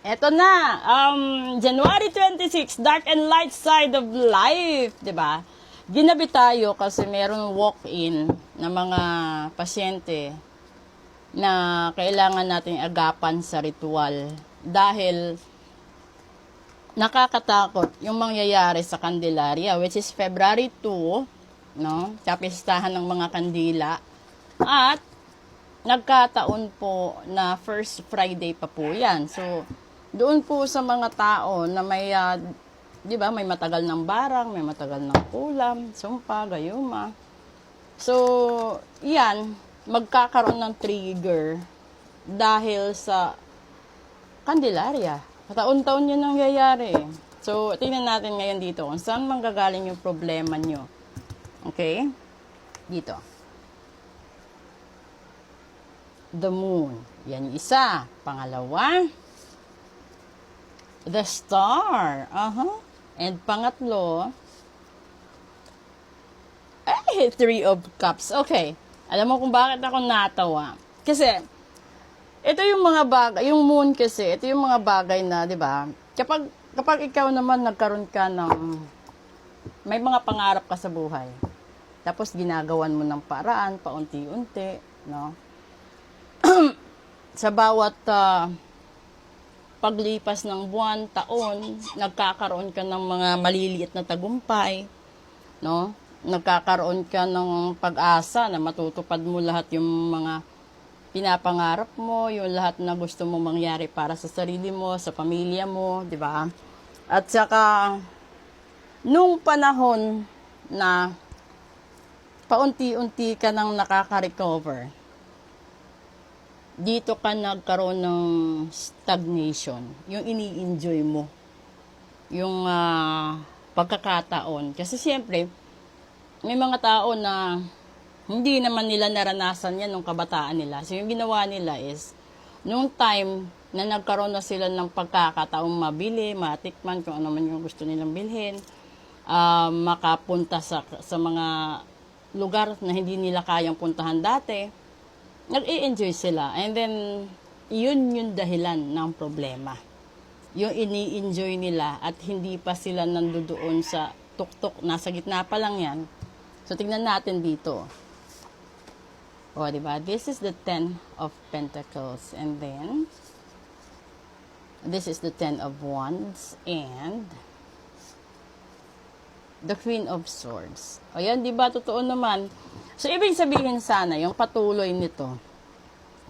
Eto na, January 26, Dark and Light Side of Life, 'di ba? Ginabi tayo kasi meron walk-in na mga pasyente na kailangan nating agapan sa ritual dahil nakakatakot yung mangyayari sa Candelaria, which is February 2, no? Kapistahan ng mga kandila. At nagkataon po na first Friday pa po yan. So, doon po sa mga tao na may, di ba, may matagal ng barang, may matagal ng ulam, sumpa, gayuma. So, yan, magkakaroon ng trigger dahil sa Candelaria. Taon-taon yun nangyayari. So, tingnan natin ngayon dito kung saan manggagaling yung problema nyo. Okay? Dito. The moon. Yan yung isa. Pangalawa, the star. And pangatlo, Three of Cups. Okay. Alam mo kung bakit ako natawa? Kasi, ito yung mga bagay, yung moon kasi, ito yung mga bagay na, di ba, kapag ikaw naman nagkaroon ka ng, may mga pangarap ka sa buhay, tapos ginagawan mo ng paraan, paunti-unti, no? Sa bawat paglipas ng buwan, taon, nagkakaroon ka ng mga maliliit na tagumpay, no? Nagkakaroon ka ng pag-asa na matutupad mo lahat yung mga pinapangarap mo, yung lahat na gusto mo mangyari para sa sarili mo, sa pamilya mo, di ba? At saka, nung panahon na paunti-unti ka nang nakaka-recover, dito ka nagkaroon ng stagnation, yung ini-enjoy mo, yung pagkakataon. Kasi siyempre, may mga tao na hindi naman nila naranasan yan nung kabataan nila. So, yung ginawa nila is, nung time na nagkaroon na sila ng pagkakataong mabili, matikman, kung ano man yung gusto nilang bilhin, makapunta sa mga lugar na hindi nila kayang puntahan dati, nag-i-enjoy sila. And then, yun yung dahilan ng problema. Yung ini-enjoy nila at hindi pa sila nandoon sa tuktok, nasa gitna pa lang yan. So, tignan natin dito. O, diba? This is the 10 of Pentacles. And then, this is the 10 of Wands. And, the Queen of Swords. O, yan, diba? Totoo naman. So, ibig sabihin sana, yung patuloy nito,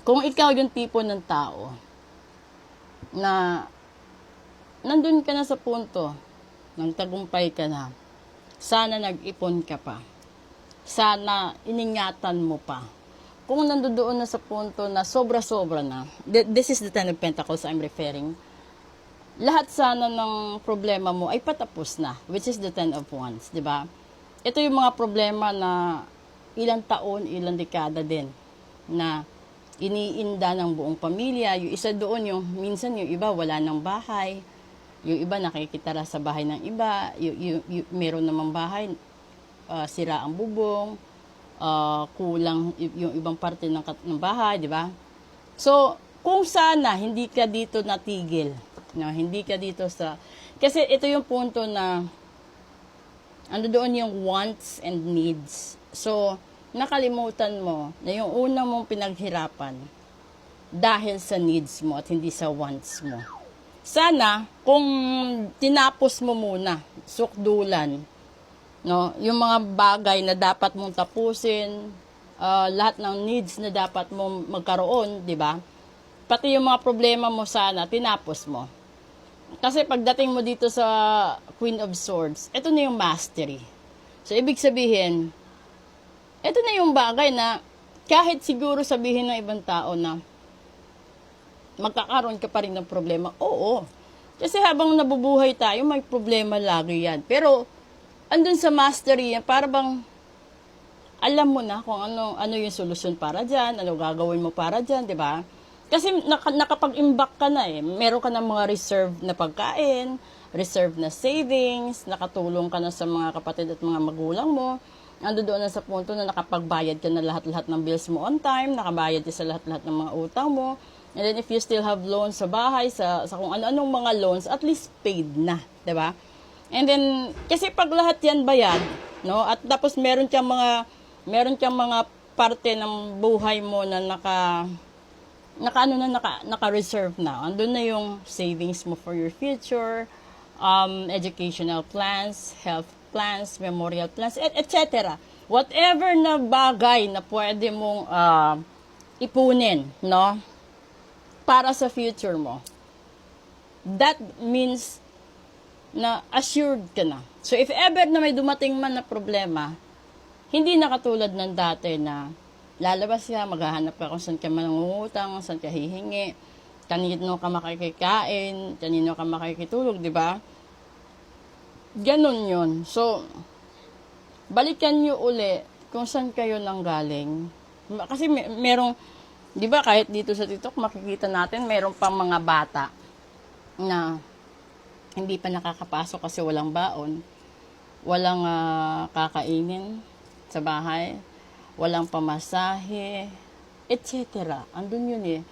kung ikaw yung tipo ng tao, na, nandun ka na sa punto, nang tagumpay ka na, sana nag-ipon ka pa. Sana iningatan mo pa. Kung nandoon na sa punto na sobra-sobra na, this is the 10 of Pentacles I'm referring, lahat sana ng problema mo ay patapos na, which is the 10 of Wands, di ba? Ito yung mga problema na ilang taon, ilang dekada din, na iniinda ng buong pamilya. Yung isa doon, yung minsan yung iba wala ng bahay, yung iba nakikitara sa bahay ng iba, meron namang bahay, sira ang bubong, kulang yung ibang parte ng bahay, di ba? So, kung sana hindi ka dito natigil, no, hindi ka dito sa, kasi ito yung punto na ano doon yung wants and needs. So, nakalimutan mo na yung unang mong pinaghirapan dahil sa needs mo at hindi sa wants mo. Sana, kung tinapos mo muna, sukdulan, no, yung mga bagay na dapat mong tapusin, lahat ng needs na dapat mong magkaroon, di ba? Pati yung mga problema mo sana, tinapos mo. Kasi pagdating mo dito sa Queen of Swords, ito na yung mastery. So, ibig sabihin, ito na yung bagay na kahit siguro sabihin ng ibang tao na magkakaroon ka pa rin ng problema, oo. Kasi habang nabubuhay tayo, may problema lagi yan. Pero, andun sa mastery, para bang alam mo na kung ano yung solusyon para dyan, ano gagawin mo para dyan, di ba? Kasi nakapag-imbak ka na eh. Meron ka ng mga reserve na pagkain, reserve na savings, nakatulong ka na sa mga kapatid at mga magulang mo. Ando doon na sa punto na nakapagbayad ka na lahat-lahat ng bills mo on time, nakabayad ka sa lahat-lahat ng mga utang mo, And then if you still have loans sa bahay, sa kung ano-anong mga loans, at least paid na, 'di ba? And then kasi pag lahat 'yan bayad, no? At tapos meron kang mga parte ng buhay mo na naka-reserve na. Andun na yung savings mo for your future, educational plans, health plans, memorial plans, etc. Whatever na bagay na pwede mong ipunin, no? Para sa future mo. That means na assured ka na. So if ever na may dumating man na problema, hindi na katulad ng dati na lalabas ka, maghahanap ka kung saan ka mangungutang, saan ka hihingi, kanino ka makikikain, kanino ka makikitulog, di ba? Ganon yun. So, balikan nyo uli kung saan kayo nanggaling. Kasi merong, di ba kahit dito sa TikTok, makikita natin, meron pang mga bata na hindi pa nakakapasok kasi walang baon, walang kakainin sa bahay, walang pamasahe, etc. Andun yun eh.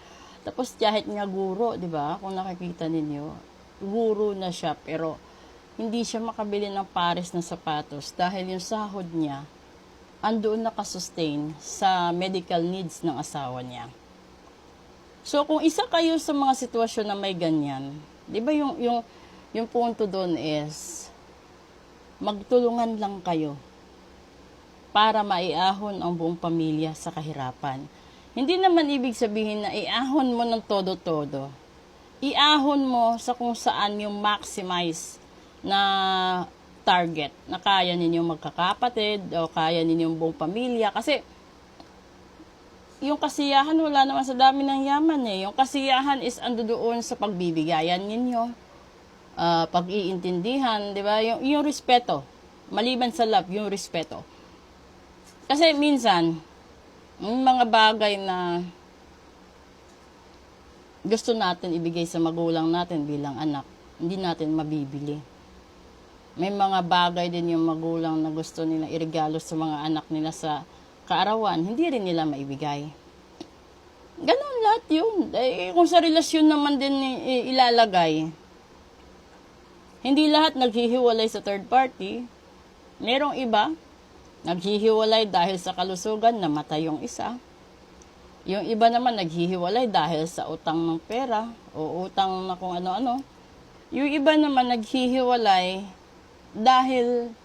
Tapos kahit nga guro, di ba? Kung nakikita ninyo, guro na siya pero hindi siya makabili ng pares na sapatos dahil yung sahod niya andoon nakasustain sa medical needs ng asawa niya. So kung isa kayo sa mga sitwasyon na may ganyan, di ba yung punto doon is magtulungan lang kayo para maiahon ang buong pamilya sa kahirapan. Hindi naman ibig sabihin na iahon mo ng todo-todo. Iahon mo sa kung saan yung maximize na target na kaya ninyong magkakapatid o kaya ninyong buong pamilya. Kasi yung kasiyahan wala naman sa dami ng yaman eh. Yung kasiyahan is ando doon sa pagbibigayan ninyo, pag-iintindihan, di ba? Yung respeto. Maliban sa love, yung respeto. Kasi minsan, yung mga bagay na gusto natin ibigay sa magulang natin bilang anak, hindi natin mabibili. May mga bagay din yung magulang na gusto nilang iregalo sa mga anak nila sa kaarawan, hindi rin nila maibigay. Ganon lahat yun. Kung sa relasyon naman din ilalagay, hindi lahat naghihiwalay sa third party. Merong iba, naghihiwalay dahil sa kalusugan, namatay yung isa. Yung iba naman naghihiwalay dahil sa utang ng pera o utang na kung ano-ano. Yung iba naman naghihiwalay dahil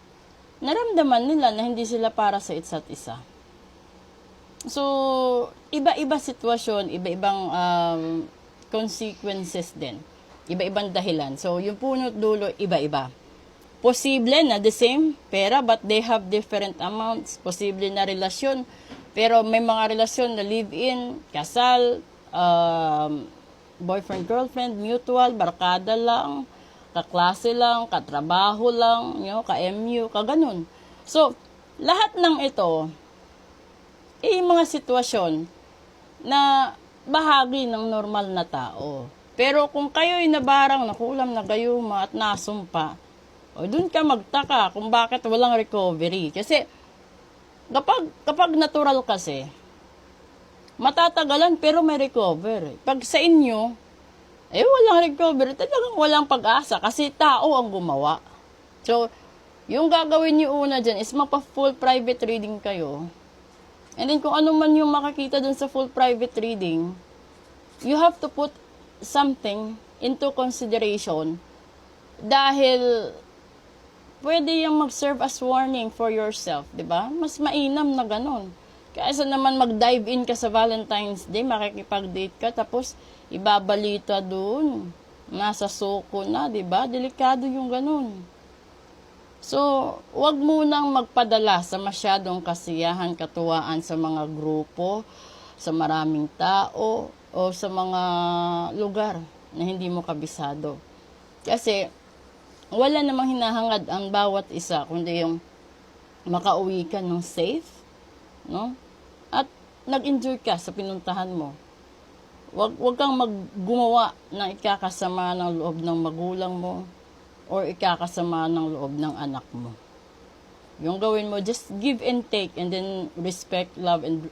naramdaman nila na hindi sila para sa isa't isa. So, iba-iba sitwasyon, iba-ibang consequences din. Iba-ibang dahilan. So, yung punot dulo, iba-iba. Posible na the same pera but they have different amounts. Posible na relasyon, pero may mga relasyon na live-in, kasal, boyfriend-girlfriend, mutual, barkada lang, kaklase lang, katrabaho lang, ka-MU, kaganon. So, lahat ng ito, mga sitwasyon na bahagi ng normal na tao. Pero kung kayo'y nabarang, nakulam, nagayuma at nasumpa, doon ka magtaka kung bakit walang recovery. Kasi kapag natural kasi, matatagalan pero may recover. Pag sa inyo, walang recovery, talagang walang pag-asa kasi tao ang gumawa. So, yung gagawin niyo una dyan is mapa-full private reading kayo. And then kung ano man yung makakita dun sa full private reading, you have to put something into consideration dahil pwede yung mag-serve as warning for yourself, di ba? Mas mainam na ganun. Kaysa naman mag-dive in ka sa Valentine's Day, makikipag-date ka, tapos ibabalita dun. Nasa soko na, di ba? Delikado yung ganun. So, wag munang magpadala sa masyadong kasiyahan, katuwaan sa mga grupo, sa maraming tao, o sa mga lugar na hindi mo kabisado. Kasi, wala namang hinahangad ang bawat isa, kundi yung makauwi ka ng safe, no? At nag-enjoy ka sa pinuntahan mo. Wag kang maggumawa ng ikakasama ng loob ng magulang mo or ikakasama ng loob ng anak mo. Yung gawin mo, just give and take and then respect, love, and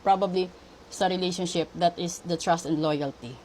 probably sa relationship, that is the trust and loyalty.